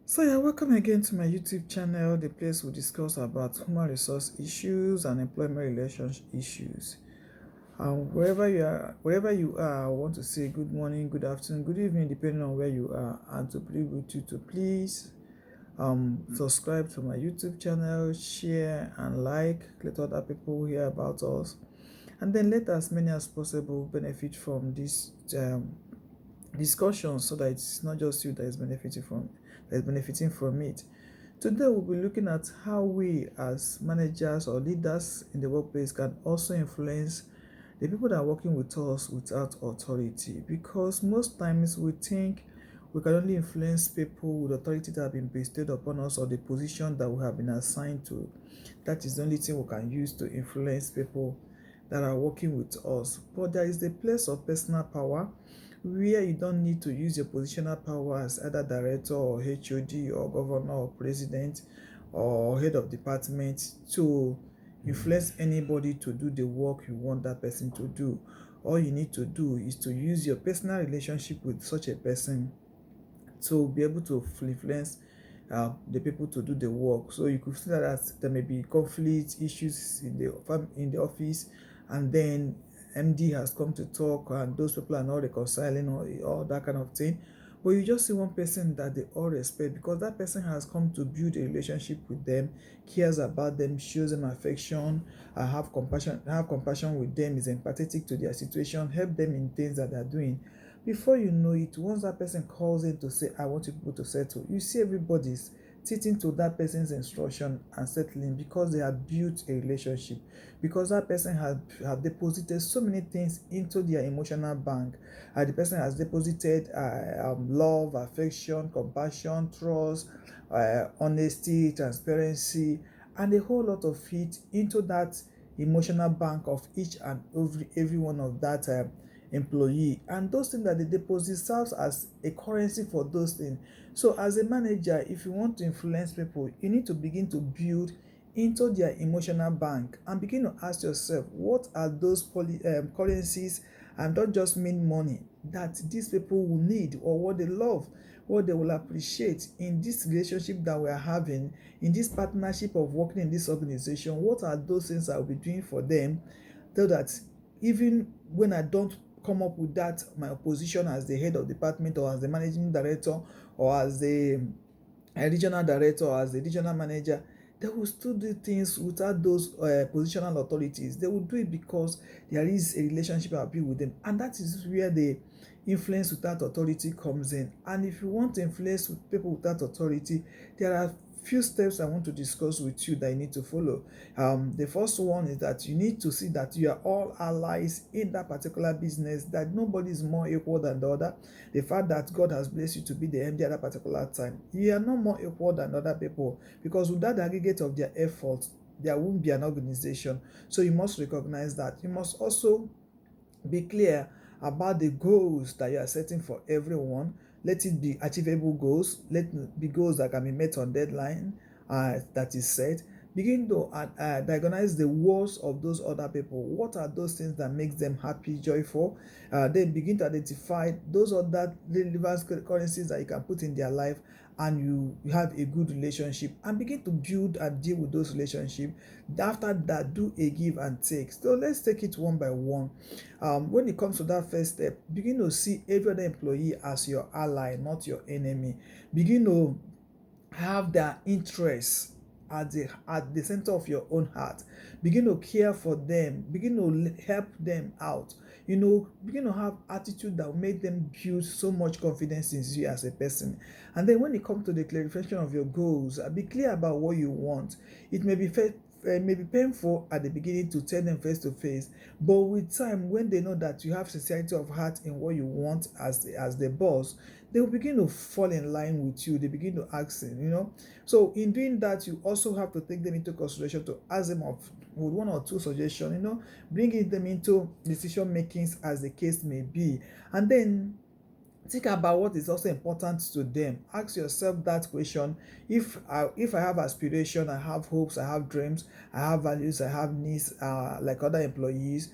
So yeah, welcome again to my YouTube channel, the place we discuss about human resource issues and employment relations issues. Wherever you are, I want to say good morning, good afternoon, good evening, depending on where you are, and to plead with you to please subscribe to my YouTube channel, share and let other people hear about us, and then let as many as possible benefit from this discussion, so that it's not just you that is benefiting from it. Today we'll be looking at how we as managers or leaders in the workplace can also influence the people that are working with us without authority, because most times we think we can only influence people with authority that have been bestowed upon us, or the position that we have been assigned to. That is the only thing we can use to influence people that are working with us. But there is a place of personal power where you don't need to use your positional power as either director or HOD or governor or president or head of department to influence anybody to do the work you want that person to do. All you need to do is to use your personal relationship with such a person to be able to influence the people to do the work. So you could see that there may be conflict issues in the office, and then MD has come to talk, and those people are not reconciling, or all that kind of thing. But you just see one person that they all respect, because that person has come to build a relationship with them, cares about them, shows them affection, have compassion with them, is empathetic to their situation, help them in things that they're doing. Before you know it, once that person calls in to say, I want you people to settle, you see everybody's sitting to that person's instruction and settling, because they have built a relationship, because that person have deposited so many things into their emotional bank. The person has deposited love, affection, compassion, trust, honesty, transparency, and a whole lot of it into that emotional bank of each and every one of that employee. And those things that they deposit serves as a currency for those things. So as a manager, if you want to influence people, you need to begin to build into their emotional bank and begin to ask yourself, what are those currencies, and don't just mean money, that these people will need, or what they love, what they will appreciate in this relationship that we are having, in this partnership of working in this organization. What are those things I will be doing for them, so that even when I don't come up with that, my position as the head of department, or as the managing director, or as the regional director, or as the regional manager, they will still do things without those positional authorities. They will do it because there is a relationship I built with them, and that is where the influence without authority comes in. And if you want to influence with people without authority, there are few steps I want to discuss with you that you need to follow. The first one is that you need to see that you are all allies in that particular business, that nobody is more equal than the other. The fact that God has blessed you to be the MD at that particular time, you are not more equal than other people, because without the aggregate of their efforts, there won't be an organization. So you must recognize that. You must also be clear about the goals that you are setting for everyone. Let it be achievable goals. Let it be goals that can be met on deadline that is set. Begin to diagnose the words of those other people. What are those things that makes them happy, joyful? Then begin to identify those other relevant currencies that you can put in their life, and you have a good relationship, and begin to build and deal with those relationships. After that, do a give and take. So let's take it one by one. When it comes to that first step, begin to see every other employee as your ally, not your enemy. Begin to have their interests at the center of your own heart. Begin to care for them. Begin to help them out. Begin to have attitude that will make them build so much confidence in you as a person. And then when it comes to the clarification of your goals, be clear about what you want. It may be painful at the beginning to tell them face to face, but with time, when they know that you have sincerity of heart in what you want as the boss, they will begin to fall in line with you. They begin to ask him. So in doing that, you also have to take them into consideration, to ask them of with one or two suggestions, bringing them into decision makings as the case may be. And then think about what is also important to them. Ask yourself that question. If I have aspiration, I have hopes, I have dreams, I have values, I have needs, like other employees,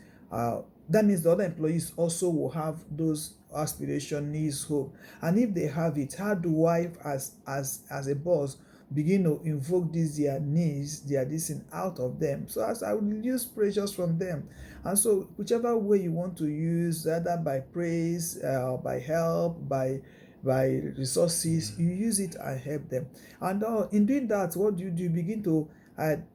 that means the other employees also will have those aspiration, needs, hope. And if they have it, how do I, as a boss, begin to invoke these their needs, their this thing out of them, so as I will use pressures from them? And so whichever way you want to use, either by praise, by help, by resources, you use it and help them. And in doing that, what do? You begin to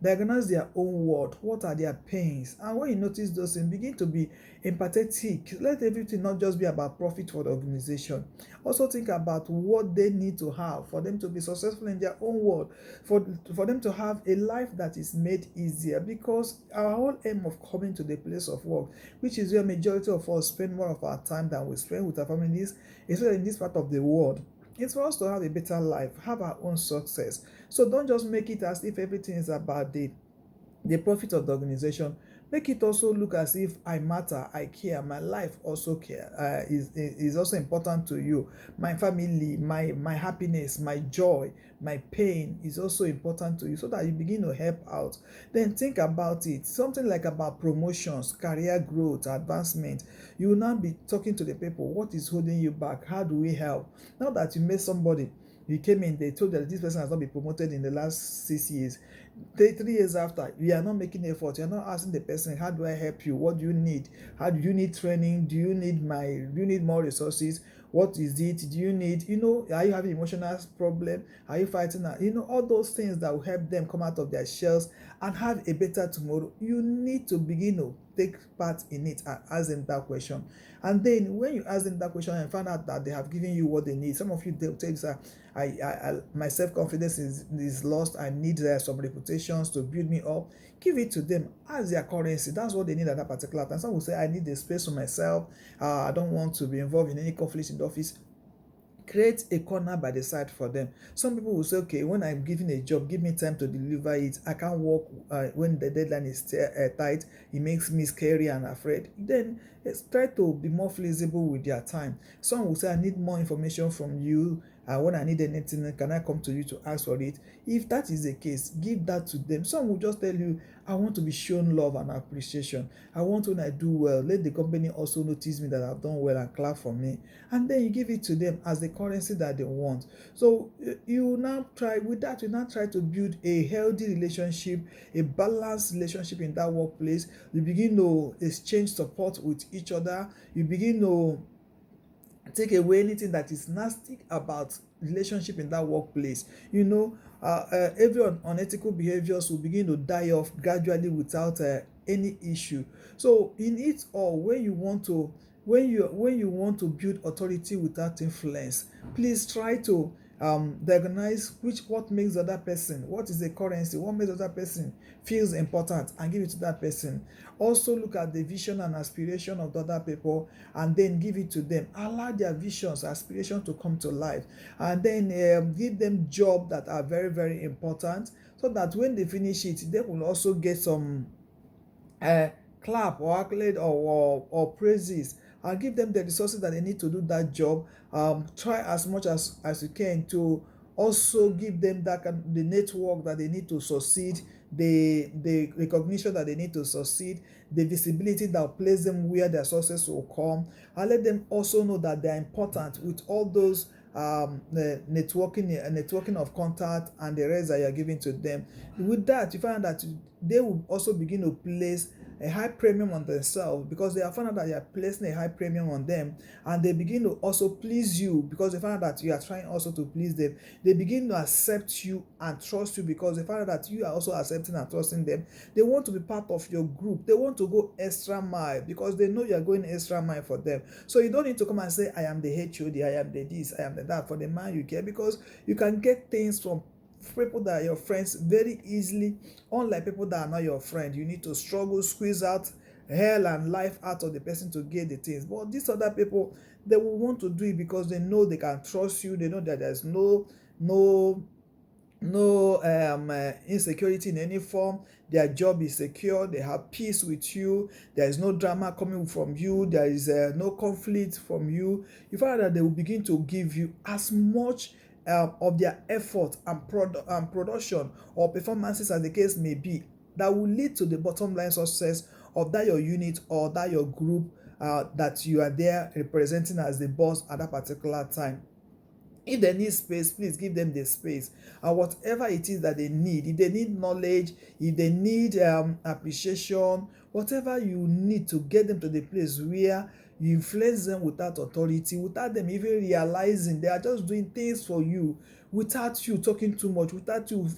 diagnose their own world. What are their pains? And when you notice those things, begin to be empathetic. Let everything not just be about profit for the organization. Also think about what they need to have for them to be successful in their own world, for them to have a life that is made easier. Because our whole aim of coming to the place of work, which is where majority of us spend more of our time than we spend with our families, especially in this part of the world, it's for us to have a better life, have our own success. So don't just make it as if everything is about the profit of the organization. Make it also look as if I matter, I care, my life also care, is also important to you. My family, my happiness, my joy, my pain is also important to you, so that you begin to help out. Then think about it, something like about promotions, career growth, advancement. You will now be talking to the people, what is holding you back, how do we help? Now that you met somebody, you came in, they told you that this person has not been promoted in the last 6 years. 3 years after, you are not making effort. You are not asking the person, how do I help you? What do you need? How do you need training? Do you need more resources? What is it? Do you need, are you having emotional problem? Are you fighting? All those things that will help them come out of their shells and have a better tomorrow. You need to begin to take part in it and ask them that question. And then when you ask them that question and find out that they have given you what they need, some of you, they'll tell you, sir, my self-confidence is lost. I need some reputations to build me up. Give it to them as their currency. That's what they need at that particular time. Some will say, I need the space for myself. I don't want to be involved in any conflicts in the office. Create a corner by the side for them. Some people will say, okay, when I'm given a job, give me time to deliver it. I can't work when the deadline is tight. It makes me scary and afraid. Then try to be more flexible with their time. Some will say, I need more information from you. When I need anything, can I come to you to ask for it? If that is the case, give that to them. Some will just tell you, I want to be shown love and appreciation. I want, when I do well, let the company also notice me that I've done well and clap for me. And then you give it to them as the currency that they want. So you now try to build a healthy relationship, a balanced relationship in that workplace. You begin to exchange support with each other. You begin to take away anything that is nasty about relationship in that workplace. Every unethical behaviors will begin to die off gradually without any issue. So in it all, when you want to build authority without influence, please try to diagnose what makes the other person, what is the currency, what makes the other person feels important, and give it to that person. Also look at the vision and aspiration of the other people, and then give it to them. Allow their visions, aspirations to come to life, and then give them jobs that are very, very important, so that when they finish it, they will also get some clap or accolade or praises, and give them the resources that they need to do that job. Try as much as you can to also give them the network that they need to succeed, the recognition that they need to succeed, the visibility that will place them where their success will come, and let them also know that they are important with all those the networking of contact and the rest that you are giving to them. With that, you find that they will also begin to place a high premium on themselves, because they have found out that you are placing a high premium on them, and they begin to also please you because they find out that you are trying also to please them. They begin to accept you and trust you because they find out that you are also accepting and trusting them. They want to be part of your group. They want to go extra mile because they know you are going extra mile for them. So you don't need to come and say, I am the HOD, I am the this, I am the that for the man you care, because you can get things from people that are your friends very easily. Unlike people that are not your friend, you need to struggle, squeeze out hell and life out of the person to get the things. But these other people, they will want to do it because they know they can trust you. They know that there's no insecurity in any form. Their job is secure. They have peace with you. There is no drama coming from you. There is no conflict from you. You find that they will begin to give you as much of their effort and production or performances as the case may be, that will lead to the bottom line success of that your unit or that your group that you are there representing as the boss at that particular time. If they need space, please give them the space. And whatever it is that they need, if they need knowledge, if they need appreciation, whatever you need to get them to the place where you influence them without authority, without them even realizing they are just doing things for you, without you talking too much, without you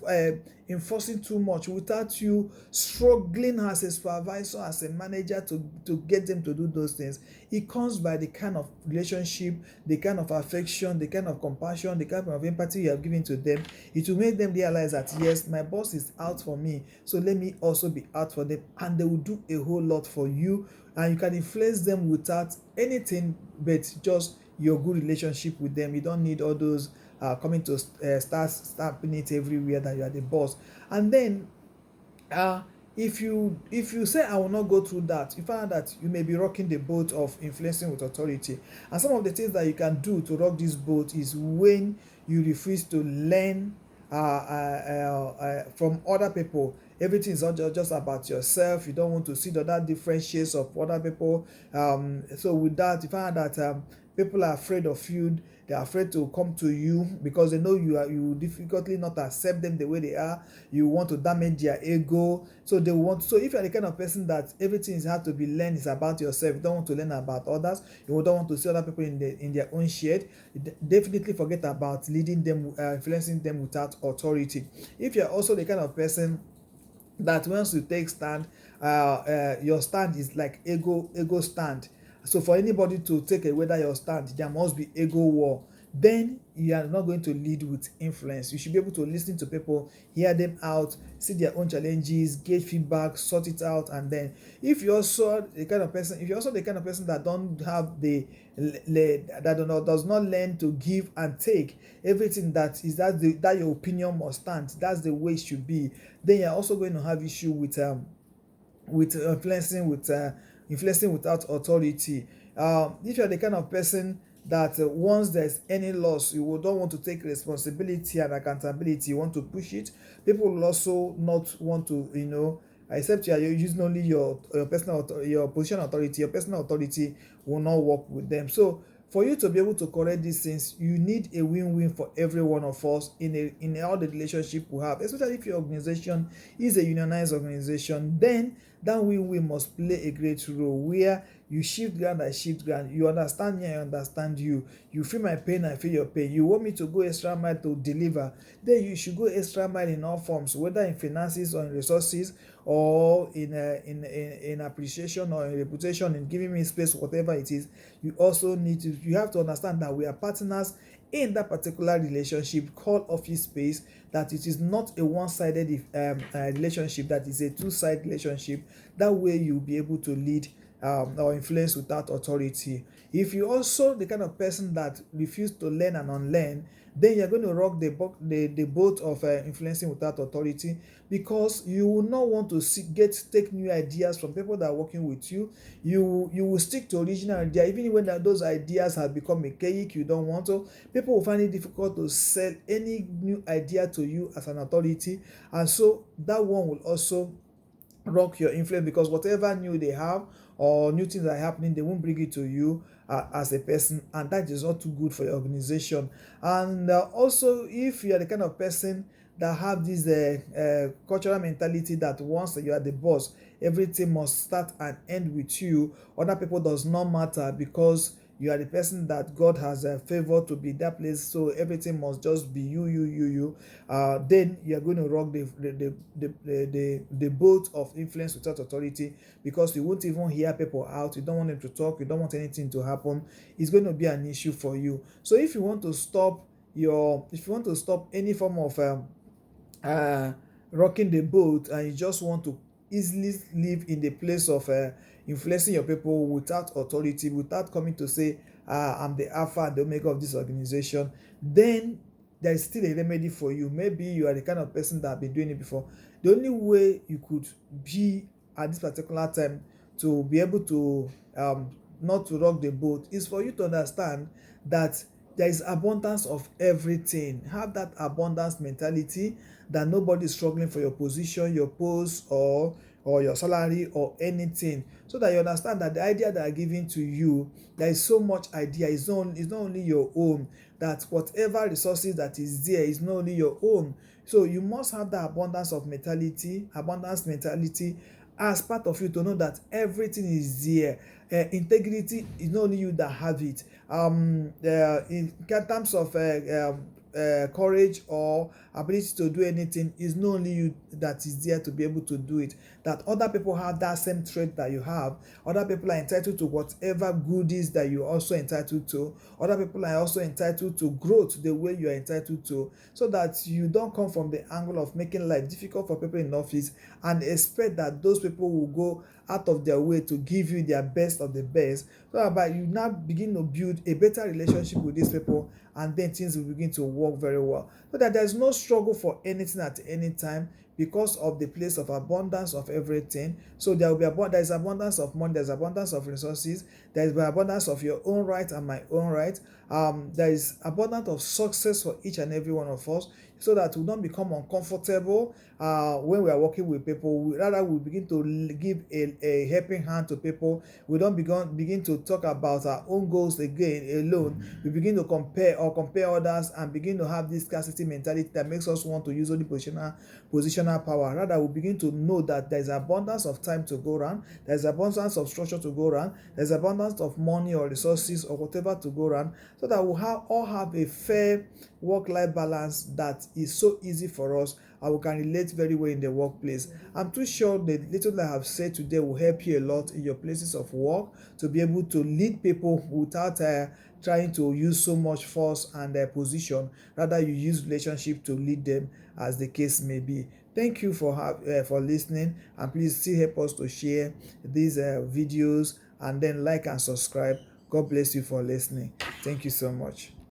enforcing too much, without you struggling as a supervisor, as a manager to get them to do those things. It comes by the kind of relationship, the kind of affection, the kind of compassion, the kind of empathy you have given to them. It will make them realize that, yes, my boss is out for me, so let me also be out for them, and they will do a whole lot for you, and you can influence them without anything but just your good relationship with them. You don't need all those coming to start stamping it everywhere that you are the boss. And then if you say I will not go through that, you find that you may be rocking the boat of influencing with authority. And some of the things that you can do to rock this boat is when you refuse to learn from other people. Everything is not just about yourself. You don't want to see the other different shades of other people. So with that, you find that people are afraid of you. They are afraid to come to you because they know you difficultly not accept them the way they are. You want to damage their ego. So if you're the kind of person that everything has to be learned is about yourself, you don't want to learn about others, you don't want to see other people in their own shade, definitely forget about leading them, influencing them without authority. If you're also the kind of person that once you take stand, your stand is like ego stand. So for anybody to take away that your stand, there must be ego war. Then you are not going to lead with influence. You should be able to listen to people, hear them out, see their own challenges, get feedback, sort it out, and then if you're also the kind of person that don't have does not learn to give and take everything, that your opinion must stand. That's the way it should be. Then you're also going to have issue with influencing without authority. If you're the kind of person that once there's any loss, you don't want to take responsibility and accountability, you want to push it, people will also not want to, except you are using only your position authority. Your personal authority will not work with them. So for you to be able to correct these things, you need a win-win for every one of us in all the relationship we have, especially if your organization is a unionized organization. Then that win-win must play a great role where you shift ground, I shift ground. You understand me, I understand you. You feel my pain, I feel your pain. You want me to go extra mile to deliver, then you should go extra mile in all forms, whether in finances or in resources or in appreciation or in reputation, in giving me space, whatever it is. You have to understand that we are partners in that particular relationship called office space, that it is not a one-sided relationship, that is a two-sided relationship. That way you'll be able to lead or influence without authority. If you also the kind of person that refuse to learn and unlearn, then you're going to rock the boat of influencing without authority, because you will not want to take new ideas from people that are working with you. You will stick to original idea, even when those ideas have become archaic. You don't want to. People will find it difficult to sell any new idea to you as an authority, and so that one will also rock your influence, because whatever new they have or new things are happening, they won't bring it to you as a person, and that is not too good for your organization. And also, if you are the kind of person that have this cultural mentality that once you are the boss, everything must start and end with you, other people does not matter, because you are the person that God has favored to be that place, so everything must just be you. Then you are going to rock the boat of influence without authority, because you won't even hear people out. You don't want them to talk. You don't want anything to happen. It's going to be an issue for you. So if you want to stop any form of rocking the boat, and you just want to easily live in the place of influencing your people without authority, without coming to say I'm the alpha and the omega of this organization, then there is still a remedy for you. Maybe you are the kind of person that have been doing it before. The only way you could be at this particular time to be able to not to rock the boat is for you to understand that there is abundance of everything. Have that abundance mentality, that nobody is struggling for your position, your post, or or your salary or anything, so that you understand that the idea that are given to you, there is so much idea. It's not only your own, that whatever resources that is there is not only your own. So you must have that abundance mentality as part of you, to know that everything is there. Integrity is not only you that have it. In terms of courage or ability to do anything, is not only you that is there to be able to do it. That other people have that same trait that you have. Other people are entitled to whatever goodies that you are also entitled to. Other people are also entitled to growth the way you are entitled to, so that you don't come from the angle of making life difficult for people in office and expect that those people will go out of their way to give you their best of the best, so that you now begin to build a better relationship with these people, and then things will begin to work very well, so that there's no struggle for anything at any time, because of the place of abundance of everything. So there's abundance of money, there's abundance of resources, there's abundance of your own right and my own right. There is abundance of success for each and every one of us, so that we don't become uncomfortable when we are working with people. Rather, we begin to give a helping hand to people. We don't begin to talk about our own goals again alone. We begin to compare others, and begin to have this scarcity mentality that makes us want to use only positional power. Rather, we begin to know that there's abundance of time to go around, there's abundance of structure to go around, there's abundance of money or resources or whatever to go around, so that we all have a fair work-life balance that is so easy for us, and we can relate very well in the workplace. I'm too sure the little I have said today will help you a lot in your places of work, to be able to lead people without trying to use so much force and position. Rather, you use relationship to lead them, as the case may be. Thank you for listening, and please still help us to share these videos, and then like and subscribe. God bless you for listening. Thank you so much.